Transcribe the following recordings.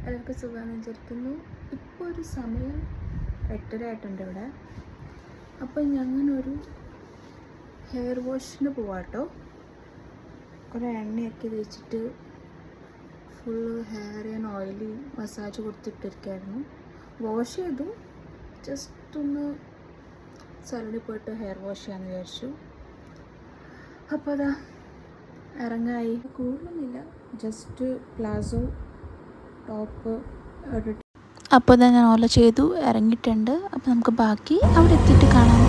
എല്ലാവർക്കും സുഖമാണെന്ന് വിചാരിക്കുന്നു. ഇപ്പോൾ ഒരു സമയം 8:30 ആയിട്ടുണ്ട് ഇവിടെ. അപ്പോൾ ഞങ്ങനൊരു ഹെയർ വാഷിന് പോവാട്ടോ. കുറേ എണ്ണയൊക്കെ തേച്ചിട്ട് ഫുള്ള് ഹെയർ ഞാൻ ഓയിലി മസാജ് കൊടുത്തിട്ടിരിക്കുകയായിരുന്നു. വാഷ് ചെയ്തു, ജസ്റ്റ് ഒന്ന് സലൂണിൽ പോയിട്ട് ഹെയർ വാഷ് ചെയ്യാമെന്ന് വിചാരിച്ചു. അപ്പോൾ അതാ ഇറങ്ങായി. കൂടുതലൊന്നുമില്ല, ജസ്റ്റ് പ്ലാസോ ടോപ്പ് ഇട്ടിട്ട്. അപ്പോൾ തന്നെ ഞാൻ ഓല ചെയ്തു ഇറങ്ങിയിട്ടുണ്ട്. അപ്പോൾ നമുക്ക് ബാക്കി അവിടെ എത്തിയിട്ട് കാണാം.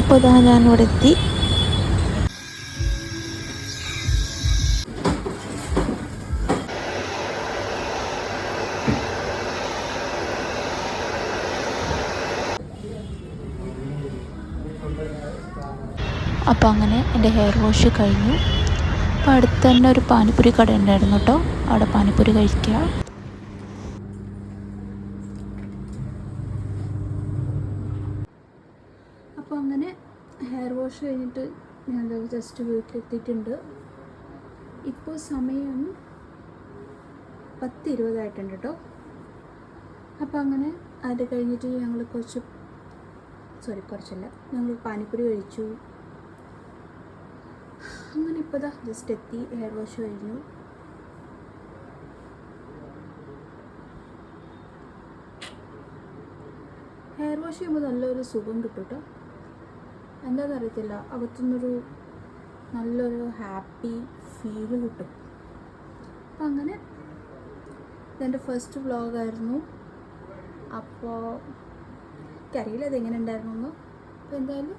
അപ്പോൾ ഇതാ ഞാൻ ഇവിടെ എത്തി. അപ്പോൾ അങ്ങനെ എൻ്റെ ഹെയർ വാഷ് കഴിഞ്ഞു. അപ്പോൾ അടുത്ത് തന്നെ ഒരു പാനിപ്പൂരി കട ഉണ്ടായിരുന്നു കേട്ടോ. അവിടെ പാനിപ്പൂരി കഴിക്കുക. അപ്പോൾ അങ്ങനെ ഹെയർ വാഷ് കഴിഞ്ഞിട്ട് ഞാൻ ജസ്റ്റ് വീട്ടിലെത്തിയിട്ടുണ്ട്. ഇപ്പോൾ സമയം 10:20 ആയിട്ടുണ്ട് കേട്ടോ. അപ്പോൾ അങ്ങനെ അത് കഴിഞ്ഞിട്ട് ഞങ്ങൾ ഞങ്ങൾ പാനിപ്പൂരി കഴിച്ചു. അങ്ങനെ ഇപ്പോൾ ഇതാ ജസ്റ്റ് എത്തി, ഹെയർ വാഷ് കഴിഞ്ഞു. ഹെയർ വാഷ് ചെയ്യുമ്പോൾ നല്ലൊരു സുഖം കിട്ടും കേട്ടോ. എന്താണെന്ന് അറിയത്തില്ല, അകത്തുനിന്നൊരു നല്ലൊരു ഹാപ്പി ഫീല് കിട്ടും. അപ്പം അങ്ങനെ ഇതെൻ്റെ ഫസ്റ്റ് വ്ളോഗായിരുന്നു. അപ്പോൾ എനിക്കറിയില്ല അതെങ്ങനെ ഉണ്ടായിരുന്നു എന്ന്. അപ്പോൾ എന്തായാലും